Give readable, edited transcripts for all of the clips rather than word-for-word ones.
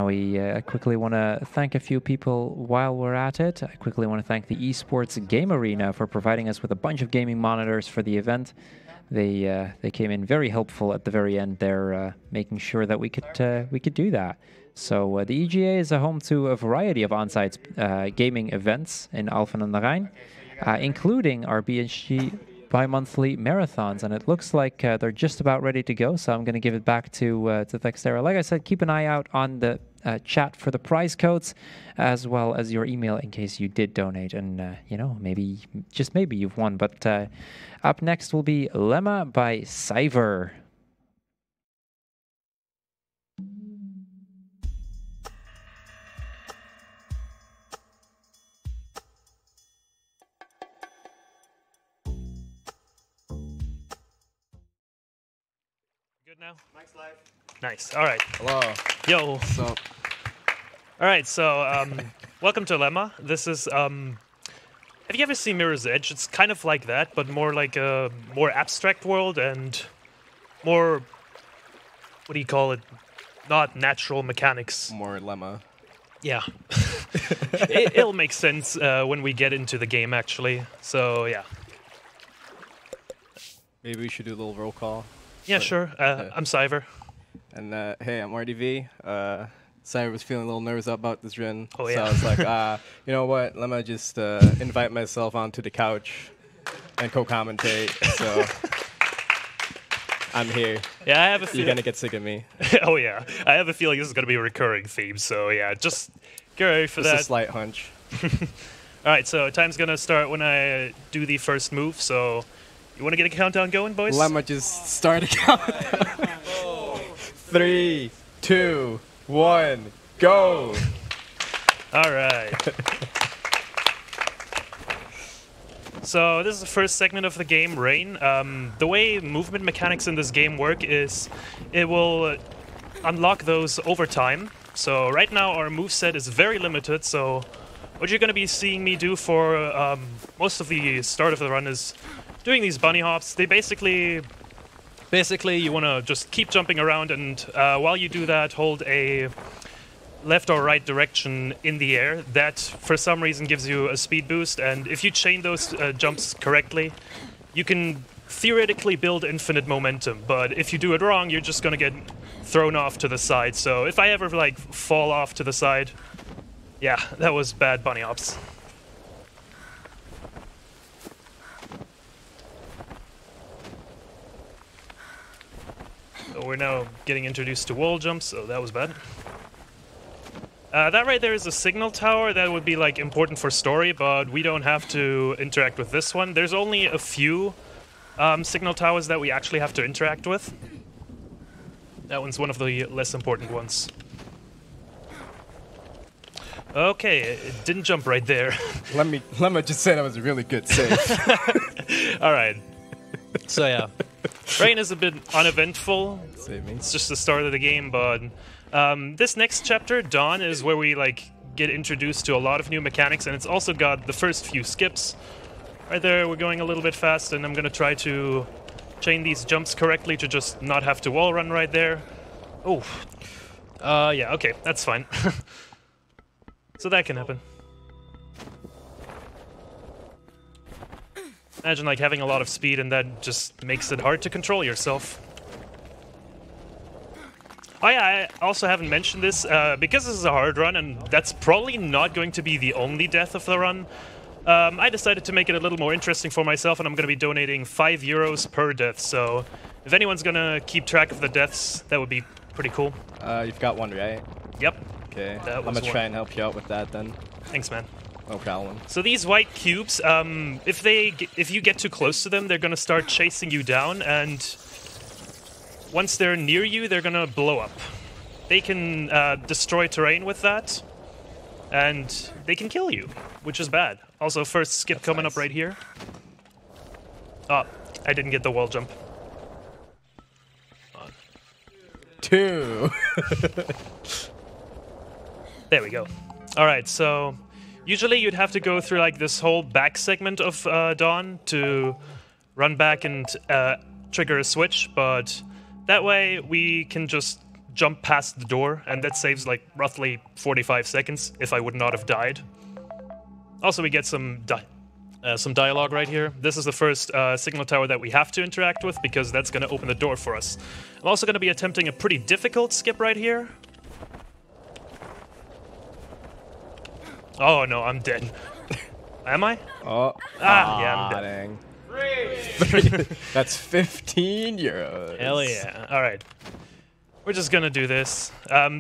we quickly want to thank a few people while we're at it. I quickly want to thank the Esports Game Arena for providing us with a bunch of gaming monitors for the event. They came in very helpful at the very end there, making sure that we could do that. So the EGA is a home to a variety of on-site gaming events in Alphen aan den Rijn, including our BSG bi-monthly marathons, and it looks like they're just about ready to go, so I'm going to give it back to Thextera. Like I said, keep an eye out on the chat for the prize codes, as well as your email in case you did donate, and maybe, just maybe, you've won. But up next will be Lemma by Siver. Now? Mike's live. Nice. All right. Hello. Yo. What's up? All right. So, welcome to Lemma. This is. Have you ever seen Mirror's Edge? It's kind of like that, but more like a more abstract world and more. What do you call it? Not natural mechanics. More Lemma. Yeah. It'll make sense when we get into the game, actually. So yeah. Maybe we should do a little roll call. Yeah, sure. I'm Siver. And hey, I'm RDV. Siver was feeling a little nervous about this run. Oh, yeah. So I was like, you know what? Let me just invite myself onto the couch and co-commentate. So I'm here. Yeah, I have a feeling. You're going to get sick of me. Oh, yeah. I have a feeling this is going to be a recurring theme. So, yeah, just get ready for that. Just a slight hunch. All right, so time's going to start when I do the first move. So you want to get a countdown going, boys? Lemma just start a countdown. 3, 2, 1, go! All right. So this is the first segment of the game, Rain. The way movement mechanics in this game work is it will unlock those over time. So right now our moveset is very limited, so what you're going to be seeing me do for most of the start of the run is doing these bunny hops. They basically you want to just keep jumping around, and while you do that, hold a left or right direction in the air. That, for some reason, gives you a speed boost, and if you chain those jumps correctly, you can theoretically build infinite momentum, but if you do it wrong, you're just going to get thrown off to the side. So if I ever, like, fall off to the side, yeah, that was bad bunny hops. So we're now getting introduced to wall jumps, so that was bad. That right there is a signal tower. That would be like important for story, but we don't have to interact with this one. There's only a few signal towers that we actually have to interact with. That one's one of the less important ones. Okay, it didn't jump right there. Let me just say that was a really good save. All right. So yeah, Rain is a bit uneventful. Save me. It's just the start of the game, but this next chapter, Dawn, is where we like get introduced to a lot of new mechanics, and it's also got the first few skips. Right there, we're going a little bit fast, and I'm gonna try to chain these jumps correctly to just not have to wall run right there. Oh, yeah, okay, that's fine. So that can happen. Imagine like having a lot of speed and that just makes it hard to control yourself. Oh yeah, I also haven't mentioned this, because this is a hard run and that's probably not going to be the only death of the run. I decided to make it a little more interesting for myself, and I'm going to be donating €5 per death, so if anyone's going to keep track of the deaths, that would be pretty cool. You've got one, right? Yep. Okay, I'm going to try and help you out with that then. Thanks, man. No problem. So these white cubes, if you get too close to them, they're going to start chasing you down, and once they're near you, they're going to blow up. They can destroy terrain with that, and they can kill you, which is bad. Also, first skip That's coming nice. up right here. Oh, I didn't get the wall jump. 2. There we go. All right, so usually you'd have to go through like this whole back segment of Dawn to run back and trigger a switch, but that way we can just jump past the door, and that saves like roughly 45 seconds if I would not have died. Also, we get some dialogue right here. This is the first signal tower that we have to interact with because that's going to open the door for us. I'm also going to be attempting a pretty difficult skip right here. Oh no, I'm dead. Am I? Oh, yeah, I'm dead. dang. That's 15 euros. Hell yeah. Alright. We're just gonna do this.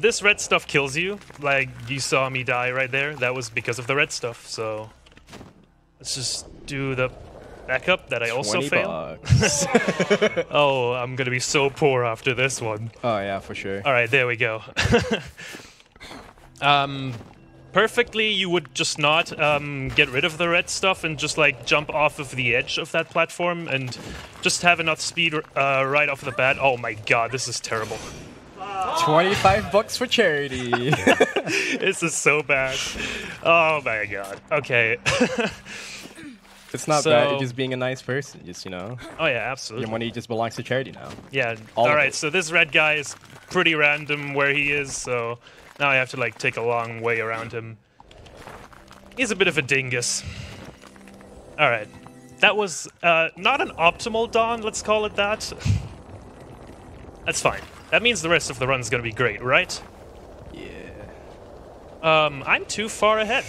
This red stuff kills you. Like, you saw me die right there. That was because of the red stuff, so... Let's just do the backup that I also failed. Oh, I'm gonna be so poor after this one. Oh yeah, for sure. Alright, there we go. Perfectly, you would just not get rid of the red stuff and just like jump off of the edge of that platform and just have enough speed right off the bat. Oh my god, this is terrible. 25 bucks for charity. This is so bad. Oh my god. Okay. It's not bad, you're just being a nice person, just, you know. Oh yeah, absolutely. Your money just belongs to charity now. Yeah. Alright, so this red guy is pretty random where he is, so... Now I have to, like, take a long way around him. He's a bit of a dingus. Alright. That was, not an optimal dawn, let's call it that. That's fine. That means the rest of the run's gonna be great, right? Yeah. I'm too far ahead.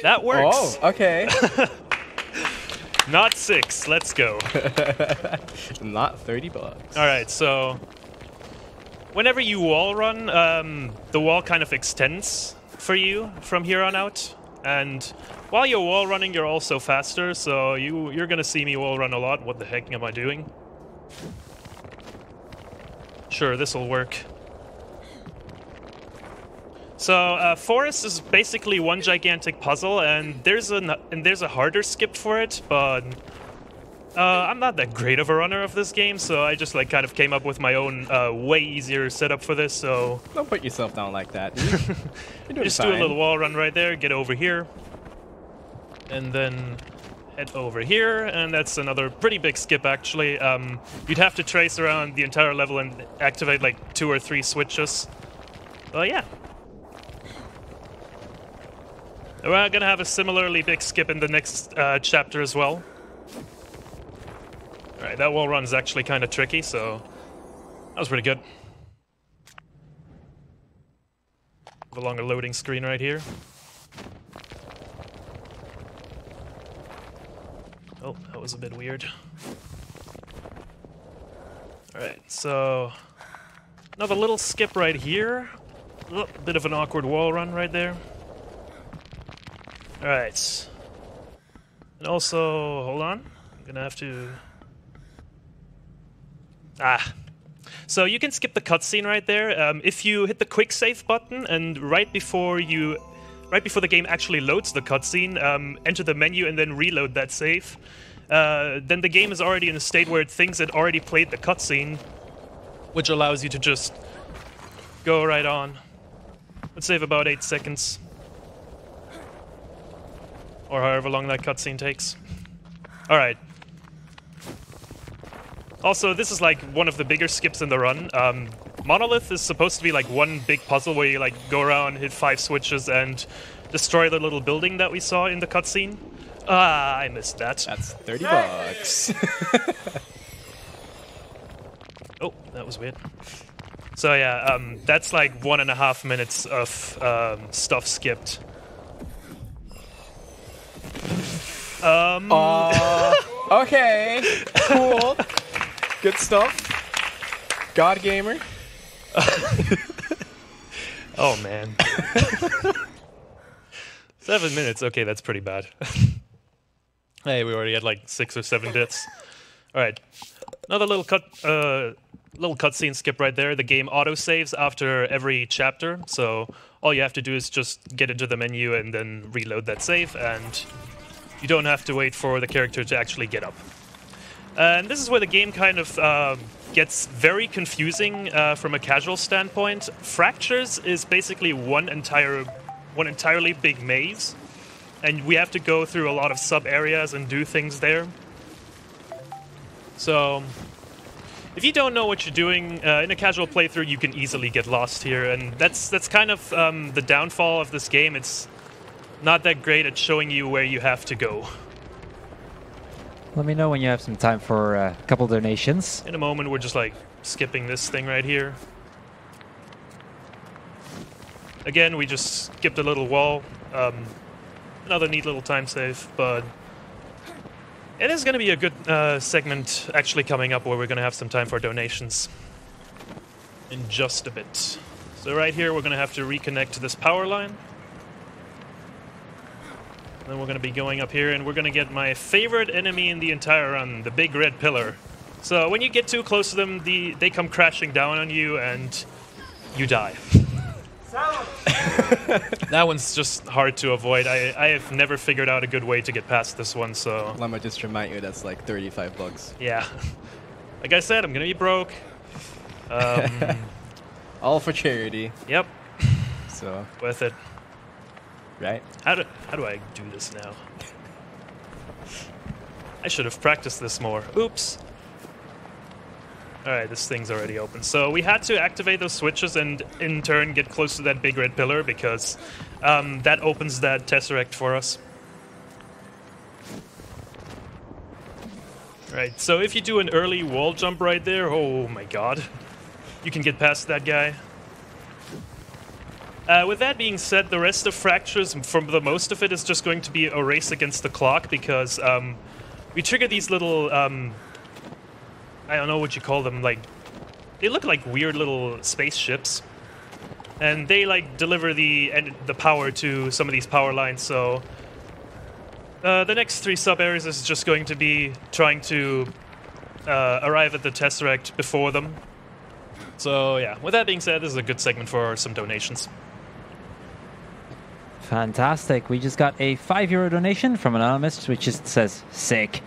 That works. Oh, okay. Not 6, let's go. Not 30 bucks. Alright, so... Whenever you wall run, the wall kind of extends for you from here on out. And while you're wall running, you're also faster, so you're gonna see me wall run a lot. What the heck am I doing? Sure, this'll work. So, Forest is basically one gigantic puzzle, and there's a harder skip for it, but... I'm not that great of a runner of this game, so I just like kind of came up with my own way easier setup for this, so... Don't put yourself down like that, dude. You're doing just fine. do a little wall run right there, get over here, and then head over here, and that's another pretty big skip actually. You'd have to trace around the entire level and activate like 2 or 3 switches. Yeah. We're gonna have a similarly big skip in the next chapter as well. Alright, that wall run is actually kind of tricky, so that was pretty good. Have a longer loading screen right here. Oh, that was a bit weird. Alright, so another little skip right here. Oh, bit of an awkward wall run right there. Alright. And also, hold on. I'm gonna have to... So you can skip the cutscene right there. If you hit the quick save button and right before the game actually loads the cutscene, enter the menu and then reload that save, then the game is already in a state where it thinks it already played the cutscene, which allows you to just go right on. Let's save about 8 seconds. Or however long that cutscene takes. Alright. Also, this is like one of the bigger skips in the run. Monolith is supposed to be like one big puzzle where you like go around, hit 5 switches, and destroy the little building that we saw in the cutscene. I missed that. That's 30 bucks. Oh, that was weird. So yeah, that's like 1.5 minutes of stuff skipped. Okay, cool. Good stuff. God Gamer. Oh, man. 7 minutes. Okay, that's pretty bad. Hey, we already had like 6 or 7 bits. All right. Another little cutscene skip right there. The game auto-saves after every chapter, so all you have to do is just get into the menu and then reload that save, and you don't have to wait for the character to actually get up. And this is where the game kind of gets very confusing from a casual standpoint. Fractures is basically one entirely big maze, and we have to go through a lot of sub-areas and do things there. So if you don't know what you're doing in a casual playthrough, you can easily get lost here, and that's kind of the downfall of this game. It's not that great at showing you where you have to go. Let me know when you have some time for a couple donations. In a moment, we're just like skipping this thing right here. Again, we just skipped a little wall. Another neat little time save, but it is going to be a good segment actually coming up where we're going to have some time for donations in just a bit. So right here, we're going to have to reconnect to this power line. Then we're going to be going up here, and we're going to get my favorite enemy in the entire run, the big red pillar. So when you get too close to them, they come crashing down on you, and you die. That one's just hard to avoid. I have never figured out a good way to get past this one, so... Lemma, just remind you that's like 35 bucks. Yeah. Like I said, I'm going to be broke. All for charity. Yep. So... Worth it. Right? How do I do this now? I should have practiced this more. Oops. Alright, this thing's already open. So we had to activate those switches and in turn get close to that big red pillar because that opens that tesseract for us. Right, so if you do an early wall jump right there, oh my god, you can get past that guy. With that being said, the rest of Fractures, from the most of it, is just going to be a race against the clock because we trigger these little... I don't know what you call them, like, they look like weird little spaceships, and they like deliver the power to some of these power lines. So the next 3 sub areas is just going to be trying to arrive at the tesseract before them. So yeah, with that being said, this is a good segment for some donations. Fantastic. We just got a €5 donation from Anonymous, which just says sick.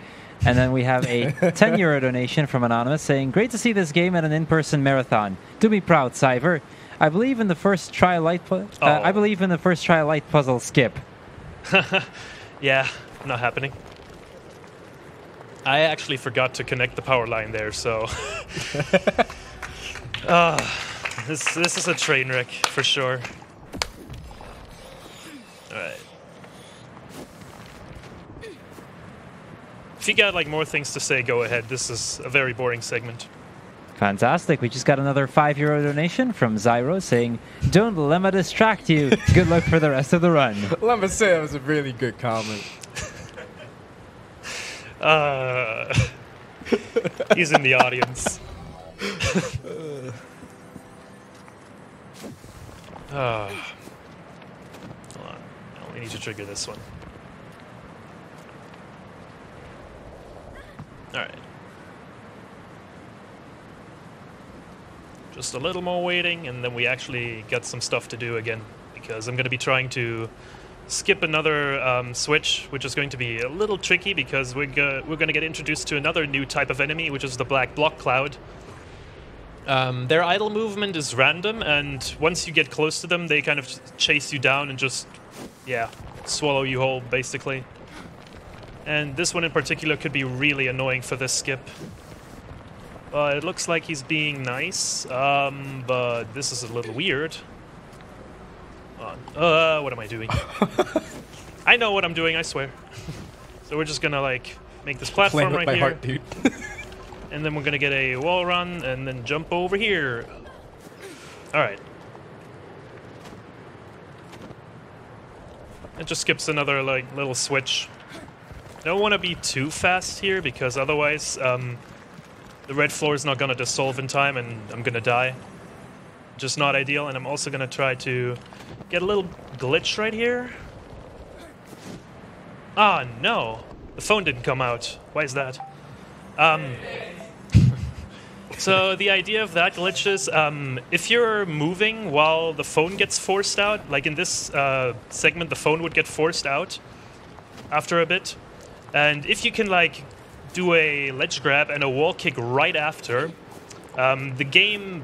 And then we have a €10 donation from Anonymous saying, great to see this game at an in-person marathon. Do be proud, Siver. I believe in the first try light puzzle skip. Yeah, not happening. I actually forgot to connect the power line there, so this is a train wreck for sure. All right. If you got like more things to say, go ahead. This is a very boring segment. Fantastic. We just got another €5 donation from Zyro saying, don't Lemma distract you. Good luck for the rest of the run. Lemma said it was a really good comment. He's in the audience. Hold on. We need to trigger this one. Alright. Just a little more waiting, and then we actually got some stuff to do again, because I'm going to be trying to skip another switch, which is going to be a little tricky, because we're going to get introduced to another new type of enemy, which is the black block cloud. Their idle movement is random, and once you get close to them, they kind of chase you down and just, yeah, swallow you whole, basically. And this one in particular could be really annoying for this skip. It looks like he's being nice, but this is a little weird. What am I doing? I know what I'm doing, I swear. So we're just gonna, like, make this platform right here. Heart, dude. And then we're gonna get a wall run, and then jump over here. Alright. It just skips another, like, little switch. Don't want to be too fast here, because otherwise the red floor is not going to dissolve in time and I'm going to die. Just not ideal, and I'm also going to try to get a little glitch right here. Ah, no. The phone didn't come out. Why is that? So the idea of that glitch is if you're moving while the phone gets forced out, like in this segment, the phone would get forced out after a bit. And if you can, like, do a ledge grab and a wall kick right after, the game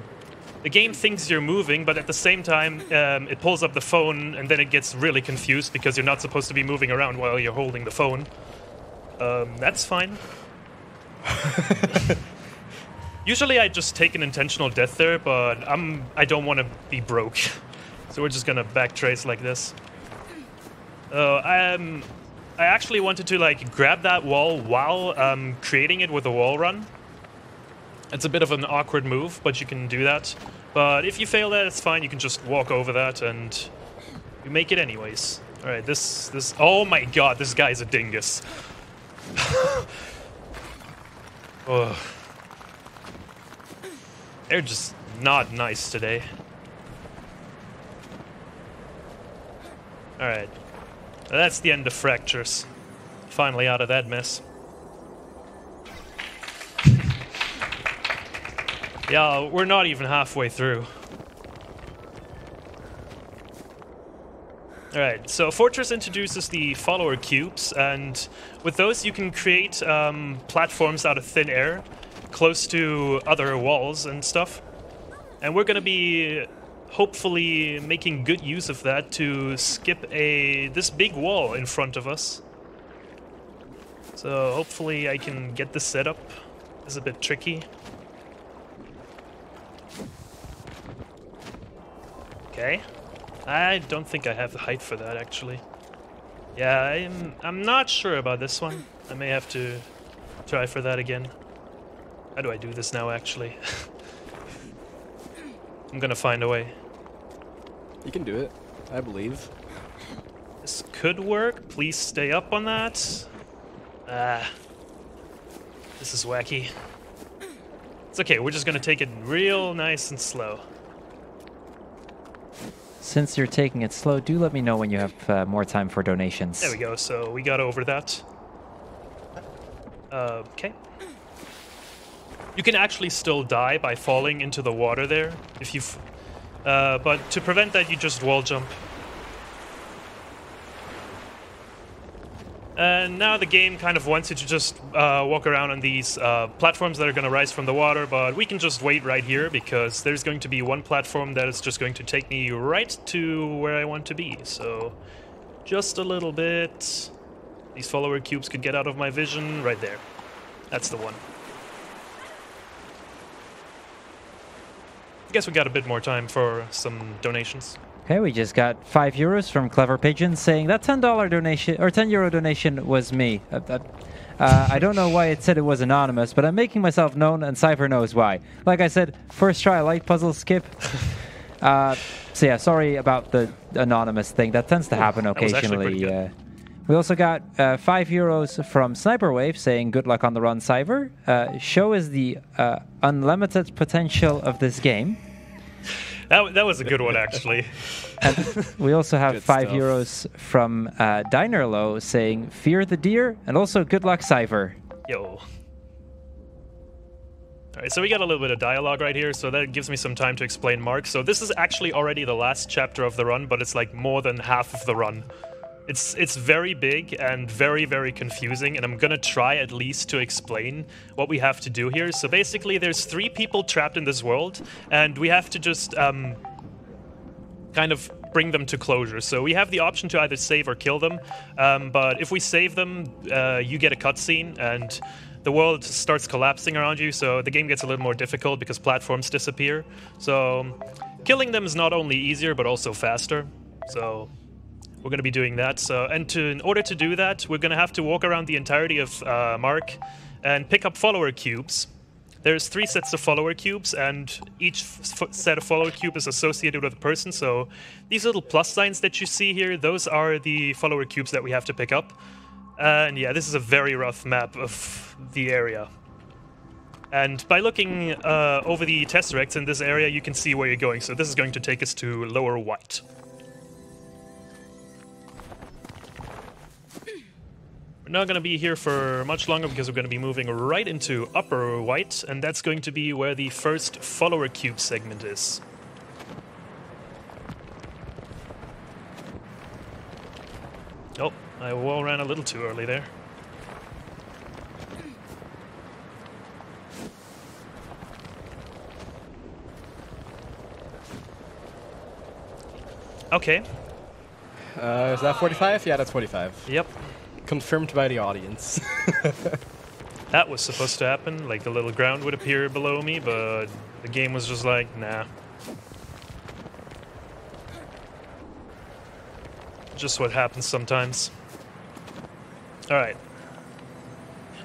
thinks you're moving, but at the same time, it pulls up the phone, and then it gets really confused because you're not supposed to be moving around while you're holding the phone. That's fine. Usually I just take an intentional death there, but I don't want to be broke. So we're just gonna backtrace like this. I actually wanted to like grab that wall while creating it with a wall run. It's a bit of an awkward move, but you can do that. But if you fail that, it's fine. You can just walk over that and you make it anyways. All right, this. Oh my God, this guy's a dingus. Oh. They're just not nice today. All right, that's the end of fractures. Finally out of that mess. Yeah, we're not even halfway through. Alright, so Fortress introduces the follower cubes, and with those you can create platforms out of thin air, close to other walls and stuff. And we're gonna be hopefully making good use of that to skip this big wall in front of us. So hopefully I can get this set up. It's a bit tricky. Okay. I don't think I have the height for that, actually. Yeah, I'm not sure about this one. I may have to try for that again. How do I do this now, actually? I'm gonna find a way. You can do it, I believe. This could work. Please stay up on that. Ah. This is wacky. It's okay, we're just gonna take it real nice and slow. Since you're taking it slow, do let me know when you have more time for donations. There we go, so we got over that. Okay. You can actually still die by falling into the water there, if you but to prevent that, you just wall jump. And now the game kind of wants you to just walk around on these platforms that are going to rise from the water, but we can just wait right here because there's going to be one platform that is just going to take me right to where I want to be. So just a little bit. These follower cubes could get out of my vision right there. That's the one. I guess we got a bit more time for some donations. Okay, we just got €5 from Clever Pigeon saying that $10 donation or €10 donation was me. I don't know why it said it was anonymous, but I'm making myself known, and Siver knows why. Like I said, first try light puzzle skip. So yeah, sorry about the anonymous thing. That tends to happen occasionally. We also got €5 from Sniper Wave saying good luck on the run, Siver. Show us the unlimited potential of this game. That was a good one, actually. And we also have €5 from Dinerlow saying fear the deer, and also good luck, Siver. Yo. Alright, so we got a little bit of dialogue right here, so that gives me some time to explain Mark. So this is actually already the last chapter of the run, but it's like more than half of the run. It's very big and very, very confusing, and I'm gonna try at least to explain what we have to do here. So basically, there's 3 people trapped in this world, and we have to just kind of bring them to closure. So we have the option to either save or kill them, but if we save them, you get a cutscene, and the world starts collapsing around you, so the game gets a little more difficult because platforms disappear. So killing them is not only easier, but also faster. So we're going to be doing that. So, and in order to do that, we're going to have to walk around the entirety of Mark and pick up follower cubes. There's 3 sets of follower cubes, and each set of follower cube is associated with a person. So these little plus signs that you see here, those are the follower cubes that we have to pick up. And yeah, this is a very rough map of the area. And by looking over the tesseracts in this area, you can see where you're going. So this is going to take us to Lower White. We're not going to be here for much longer because we're going to be moving right into Upper White, and that's going to be where the first follower cube segment is. Oh, I wall ran a little too early there. Okay. Is that 45? Yeah, that's 45. Yep. Confirmed by the audience. That was supposed to happen, like the little ground would appear below me, but the game was just like, nah. Just what happens sometimes. Alright.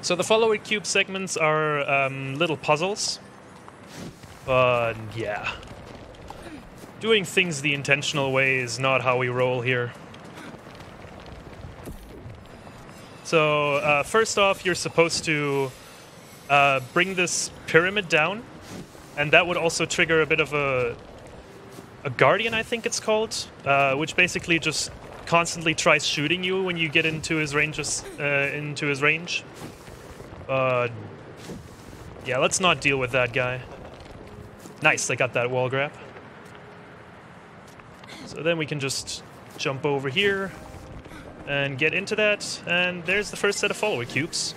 So the follower cube segments are little puzzles. But yeah. Doing things the intentional way is not how we roll here. So first off, you're supposed to bring this pyramid down, and that would also trigger a bit of a guardian, I think it's called, which basically just constantly tries shooting you when you get into his ranges, range. Yeah, let's not deal with that guy. Nice, I got that wall grab. So then we can just jump over here and get into that, and there's the first set of follower cubes.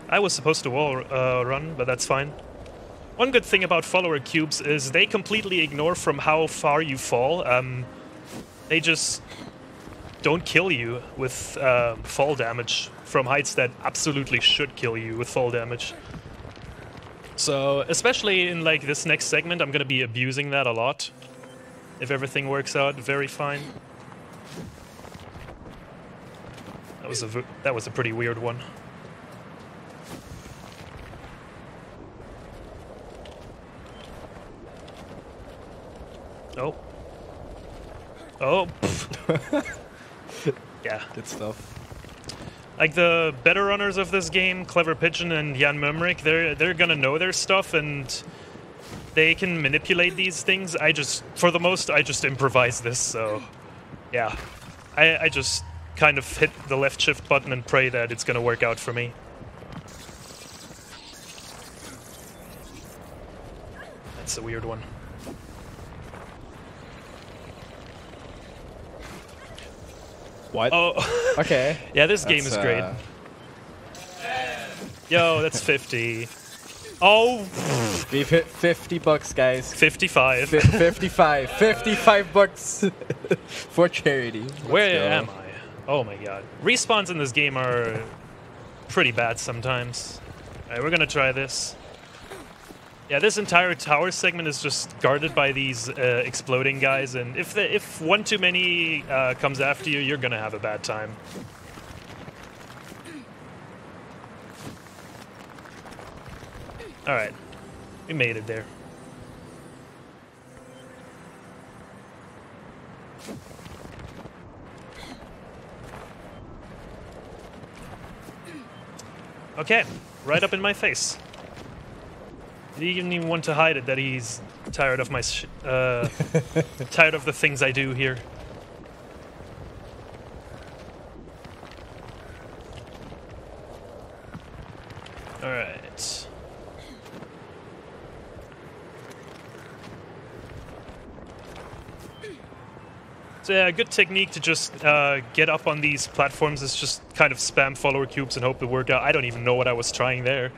I was supposed to wall run, but that's fine. One good thing about follower cubes is they completely ignore from how far you fall. They just don't kill you with fall damage from heights that absolutely should kill you with fall damage. So, especially in like this next segment, I'm gonna be abusing that a lot. If everything works out very fine. That was a pretty weird one. Oh. Oh. Yeah. Good stuff. Like the better runners of this game, Clever Pigeon and Jan Mumrik, they're gonna know their stuff and they can manipulate these things. For the most, I just improvise this, so yeah. I just kind of hit the left shift button and pray that it's gonna work out for me. That's a weird one. What? Oh. Okay. Yeah, this game is great. Yo, that's 50. Oh! We've hit $50, guys. 55. 55. $55 for charity. Where am I? Oh my god. Respawns in this game are pretty bad sometimes. Alright, we're gonna try this. Yeah, this entire tower segment is just guarded by these exploding guys, and if one too many comes after you, you're gonna have a bad time. Alright, we made it there. Okay, right up in my face. He didn't even want to hide it that he's tired of my tired of the things I do here. All right. So yeah, a good technique to just get up on these platforms is just kind of spam follower cubes and hope they work out. I don't even know what I was trying there.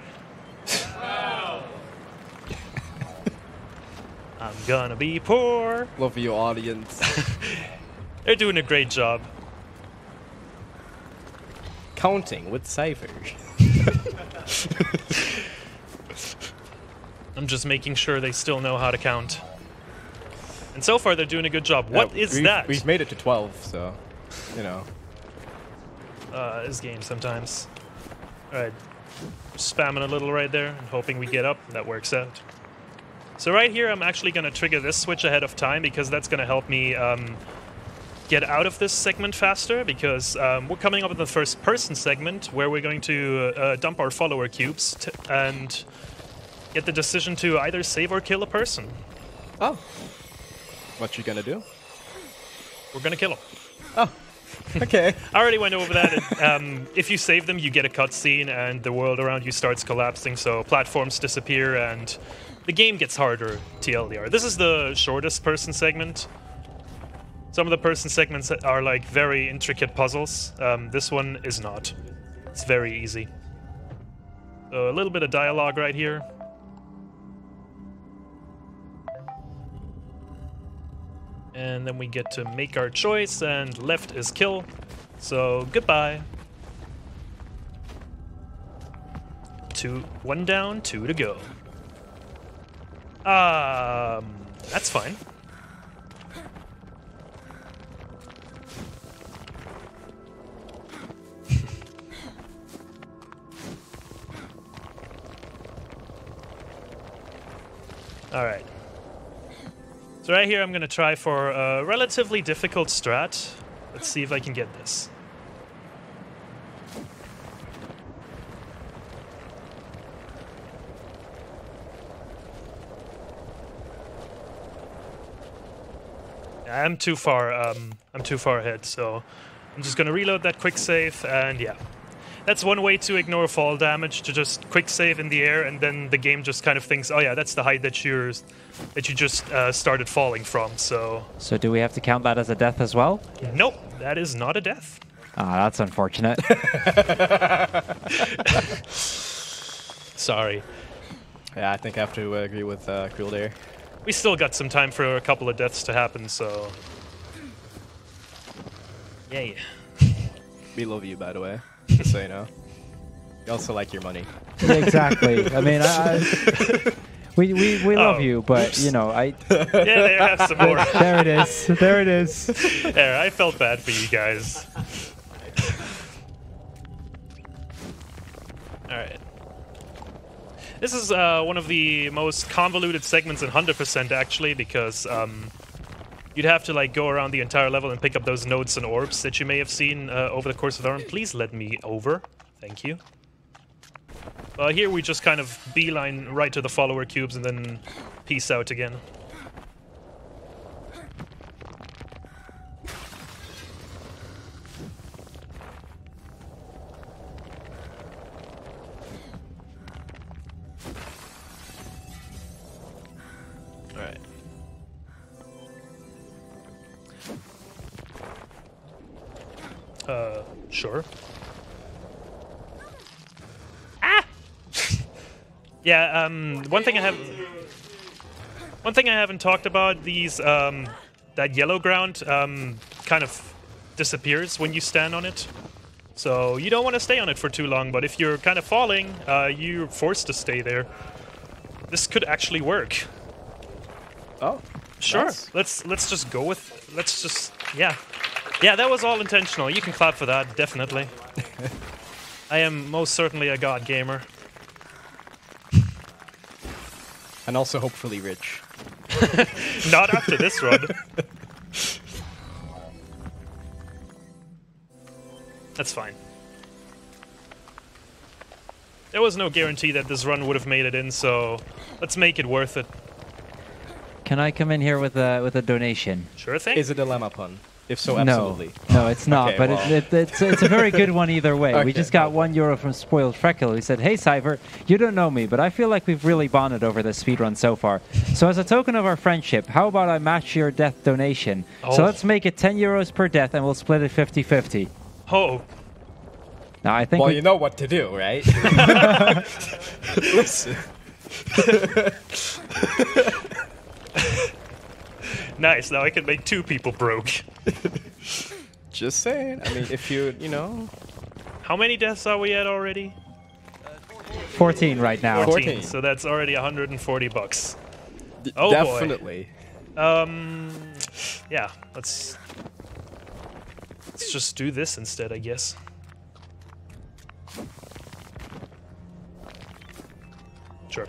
I'm gonna be poor. Love your audience. They're doing a great job. Counting with Siver. I'm just making sure they still know how to count. And so far, they're doing a good job. What is that? We've made it to 12, so, you know. This game sometimes. Alright. Spamming a little right there, and hoping we get up. That works out. So right here, I'm actually going to trigger this switch ahead of time, because that's going to help me get out of this segment faster, because we're coming up with the first-person segment, where we're going to dump our follower cubes and get the decision to either save or kill a person. Oh. What you gonna do? We're gonna kill him. Oh, okay. I already went over that. If you save them, you get a cutscene, and the world around you starts collapsing, so platforms disappear, and the game gets harder, TLDR. This is the shortest person segment. Some of the person segments are like very intricate puzzles. This one is not. It's very easy. So a little bit of dialogue right here. And then we get to make our choice, and left is kill. So, goodbye. One down, 2 to go. That's fine. All right. So right here, I'm gonna try for a relatively difficult strat. Let's see if I can get this. I'm too far ahead, so I'm just gonna reload that quick save, and yeah. That's one way to ignore fall damage, to just quick save in the air, and then the game just kind of thinks, oh yeah, that's the height that you just started falling from, so... So do we have to count that as a death as well? Nope, that is not a death. Ah, that's unfortunate. Sorry. Yeah, I think I have to agree with Creel there. We still got some time for a couple of deaths to happen, so... Yay. We love you, by the way. Just so you know. We also like your money. Yeah, exactly. I mean, we love you, but oops. you know, Yeah, there, have some more. There it is. There it is. There, I felt bad for you guys. Alright. This is one of the most convoluted segments in 100% actually, because you'd have to like go around the entire level and pick up those nodes and orbs that you may have seen over the course of the run. Please let me over. Thank you. Here we just kind of beeline right to the follower cubes and then peace out again. Alright. Sure. Ah! Yeah, one thing I haven't talked about, these, that yellow ground, kind of disappears when you stand on it. So you don't want to stay on it for too long, but if you're kind of falling, you're forced to stay there. This could actually work. Oh, sure. Nice. Let's just go with. Let's just yeah. Yeah, that was all intentional. You can clap for that, definitely. I am most certainly a god gamer. And also hopefully rich. Not after this run. That's fine. There was no guarantee that this run would have made it in, so let's make it worth it. Can I come in here with a donation? Sure thing. Is it a Lemma pun? If so, absolutely. No, it's not. Okay, but well. it's a very good one either way. Okay, We just got €1 from Spoiled Freckle. He said, "Hey Siver, you don't know me, but I feel like we've really bonded over this speedrun so far. So as a token of our friendship, how about I match your death donation? Oh. So let's make it €10 per death, and we'll split it 50-50." Oh. Now I think. Well, you know what to do, right? Listen. Nice. Now I can make 2 people broke. Just saying. I mean, if you know. How many deaths are we at already? 14 right now. 14. So that's already $140. Oh, boy. Definitely. Yeah. Let's just do this instead, I guess. Sure.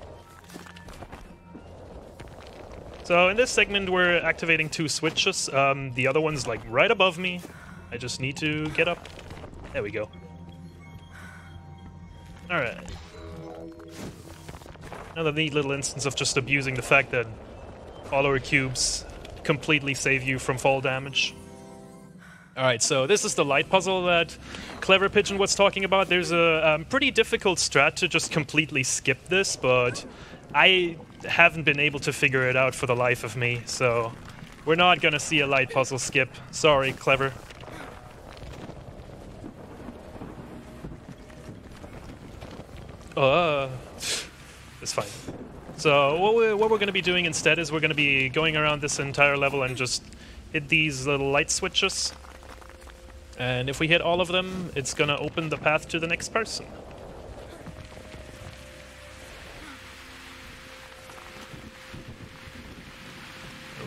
So in this segment, we're activating 2 switches. The other one's like right above me. I just need to get up. There we go. All right. Another neat little instance of just abusing the fact that follower cubes completely save you from fall damage. All right, so this is the light puzzle that Clever Pigeon was talking about. There's a pretty difficult strat to just completely skip this, but I haven't been able to figure it out for the life of me, so we're not gonna see a light puzzle skip. Sorry, Clever. It's fine. So what we're gonna be doing instead is we're gonna be going around this entire level and just hit these little light switches. And if we hit all of them, it's gonna open the path to the next person.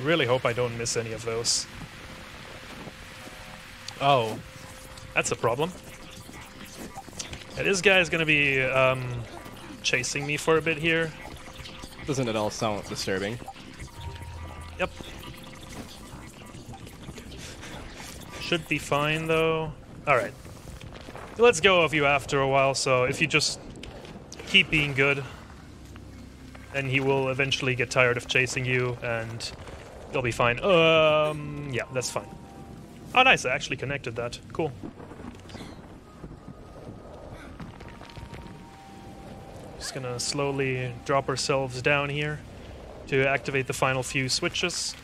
really hope I don't miss any of those. Oh, that's a problem. Yeah, this guy is going to be chasing me for a bit here. Doesn't it all sound disturbing? Yep. Should be fine, though. Alright. Let's go of you after a while, so if you just keep being good, then he will eventually get tired of chasing you, and you'll be fine. Yeah, that's fine. Oh, nice, I actually connected that. Cool. Just gonna slowly drop ourselves down here to activate the final few switches.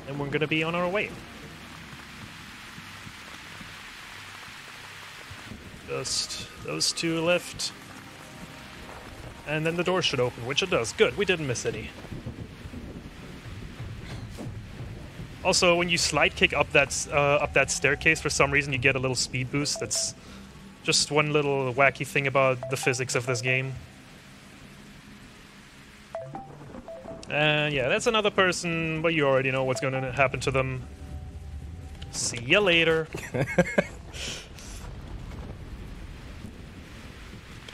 And we're gonna be on our way. Just those two left. And then the door should open, which it does. Good, we didn't miss any. Also, when you slide kick up that staircase, for some reason you get a little speed boost. That's just one little wacky thing about the physics of this game. And yeah, that's another person, but you already know what's going to happen to them. See ya later.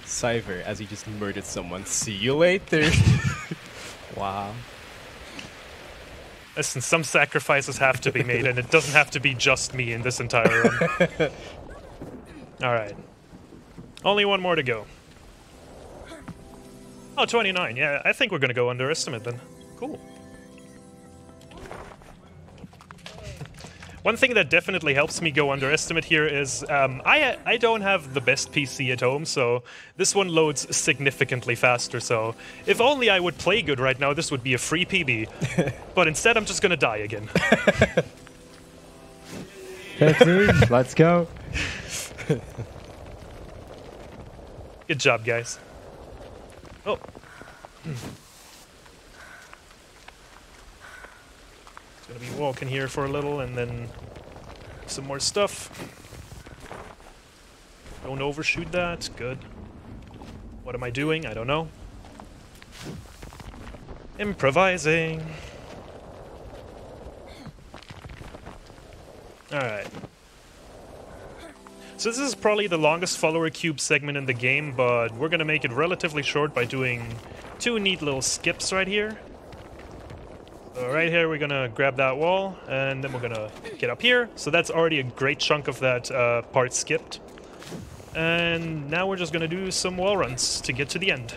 Siver, as he just murdered someone. See you later. Wow. Listen, some sacrifices have to be made, and it doesn't have to be just me in this entire run. Alright. Only one more to go. Oh, 29. Yeah, I think we're gonna go underestimate then. Cool. One thing that definitely helps me go underestimate here is I don't have the best PC at home, so this one loads significantly faster, so if only I would play good right now, this would be a free PB. But instead, I'm just gonna die again. 15, let's go. Good job, guys. Oh. Gonna be walking here for a little and then some more stuff. Don't overshoot that. Good. What am I doing? I don't know. Improvising. Alright. So this is probably the longest follower cube segment in the game, but we're gonna make it relatively short by doing two neat little skips right here. So right here, we're gonna grab that wall, and then we're gonna get up here. So that's already a great chunk of that part skipped. And now we're just gonna do some wall runs to get to the end.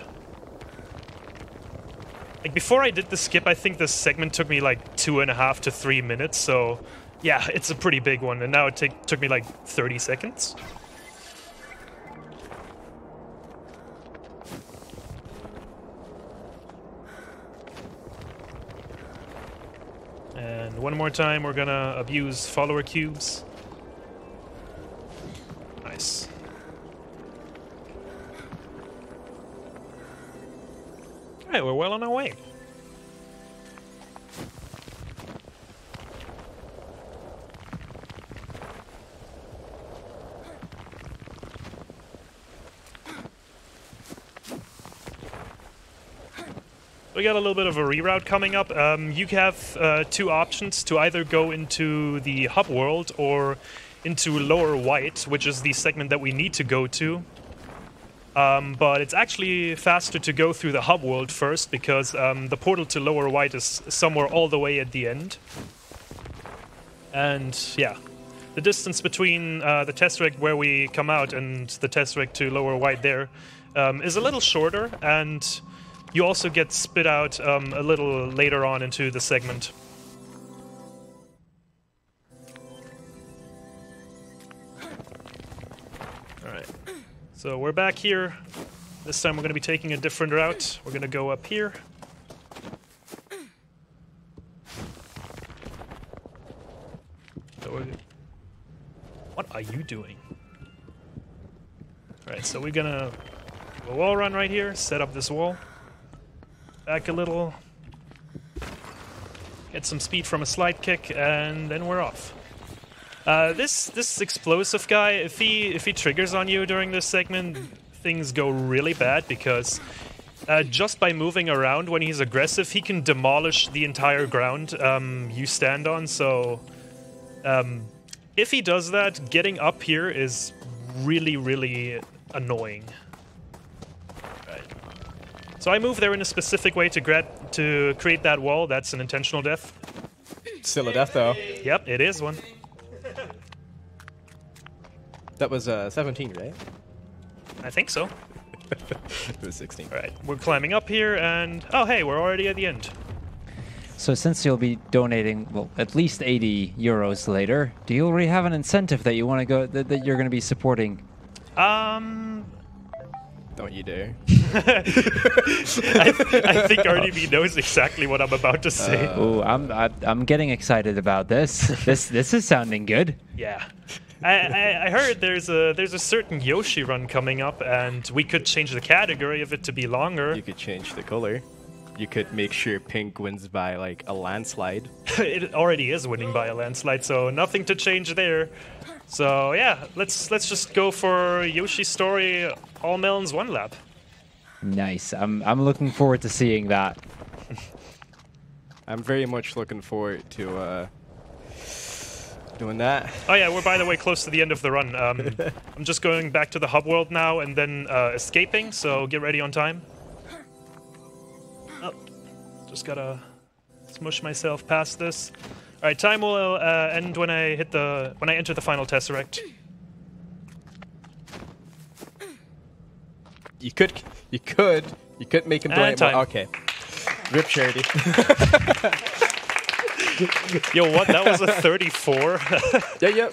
Like, before I did the skip, I think this segment took me like 2.5 to 3 minutes, so yeah, it's a pretty big one, and now it took me like 30 seconds. And one more time, we're gonna abuse follower cubes. Nice. Alright, we're well on our way. We got a little bit of a reroute coming up. You have two options to either go into the hub world or into lower white, which is the segment that we need to go to. But it's actually faster to go through the hub world first, because the portal to lower white is somewhere all the way at the end. And yeah, the distance between the test rig where we come out and the test rig to lower white there is a little shorter, and you also get spit out a little later on into the segment. Alright, so we're back here. This time we're going to be taking a different route. We're going to go up here. So what are you doing? Alright, so we're going to do a wall run right here, set up this wall. Back a little, get some speed from a slide kick, and then we're off. This explosive guy, if he triggers on you during this segment, things go really bad, because just by moving around when he's aggressive, he can demolish the entire ground you stand on. So if he does that, getting up here is really, really annoying. Right. So I move there in a specific way to create that wall. That's an intentional death. Still a death, though. Yep, it is one. That was 17, right? I think so. It was 16. All right, we're climbing up here, and oh, hey, we're already at the end. So since you'll be donating, well, at least 80 euros later, do you already have an incentive that you want to go that you're going to be supporting? Don't you dare. I think RDB knows exactly what I'm about to say. Oh, I'm getting excited about this. This is sounding good. Yeah. I heard there's a certain Yoshi run coming up, and we could change the category of it to be longer. You could change the color. You could make sure pink wins by like a landslide. It already is winning by a landslide, so nothing to change there. So yeah, let's just go for Yoshi's Story All Melons 1 lap. Nice. I'm looking forward to seeing that. I'm very much looking forward to doing that. Oh yeah, we're by the way close to the end of the run. I'm just going back to the hub world now and then escaping, so get ready on time. Oh, just gotta smush myself past this. All right, time will end when I enter the final tesseract. You could make him donate more. Okay. Rip charity. Yo, what? That was a 34? yeah,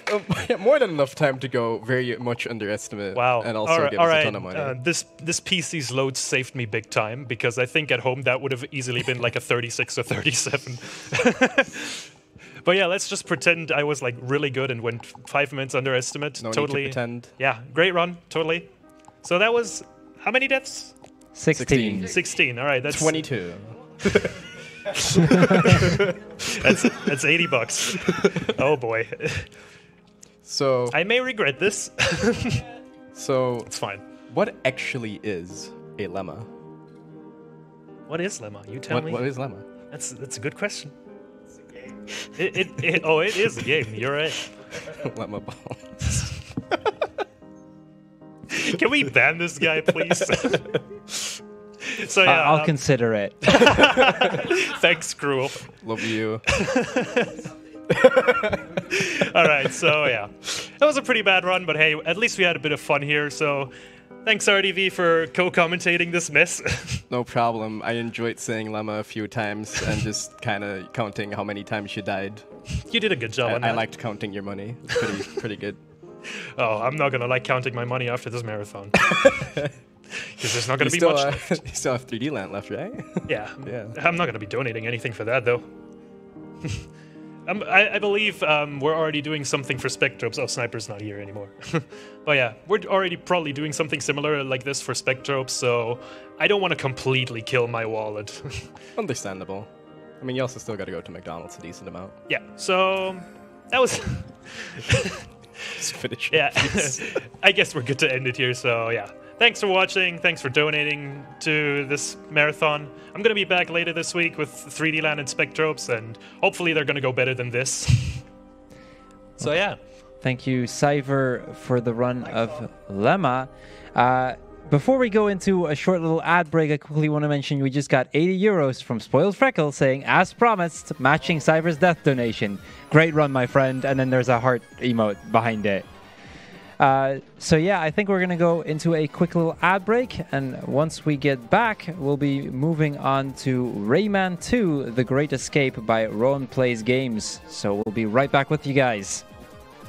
more than enough time to go very much underestimate. Wow. And also give us a ton of money. This PC's load saved me big time, because I think at home that would have easily been like a 36 or 37. But yeah, let's just pretend I was like really good and went 5 minutes underestimate. No totally. need to pretend. Yeah, great run, totally. So that was how many deaths? 16. 16. All right, that's 22. that's $80. Oh boy. So I may regret this. So It's fine. what actually is a lemma? What is Lemma? You tell me. What is lemma? That's a good question. It is a game. You're right. Lemma balls. Can we ban this guy, please? So yeah, I'll consider it. thanks, Cruel. Love you. All right, so yeah, that was a pretty bad run, but hey, at least we had a bit of fun here. So thanks, RDV, for co-commentating this mess. No problem. I enjoyed saying lemma a few times and just kind of counting how many times you died. You did a good job on that. I liked counting your money. It's pretty good. Oh, I'm not gonna like counting my money after this marathon. Because there's not gonna be much left. You still have 3D land left, right? Yeah. Yeah. I'm not gonna be donating anything for that, though. I believe we're already doing something for Spectrobes. Oh, Sniper's not here anymore. But yeah, we're already probably doing something similar like this for Spectrobes, so I don't want to completely kill my wallet. Understandable. I mean, you also still got to go to McDonald's a decent amount. Yeah, so that was... Just finish. Yeah, I guess we're good to end it here, so yeah. Thanks for watching, thanks for donating to this marathon. I'm going to be back later this week with 3D Land and Spectrobes, and hopefully they're going to go better than this. So yeah. Thank you, Siver, for the run of Lemma. Before we go into a short little ad break, I quickly want to mention we just got 80 euros from Spoiled Freckle saying, as promised, matching Siver's death donation. Great run, my friend. And then there's a heart emote behind it. So yeah, I think we're going to go into a quick little ad break. And once we get back, we'll be moving on to Rayman 2, The Great Escape by Rowan Plays Games. So we'll be right back with you guys.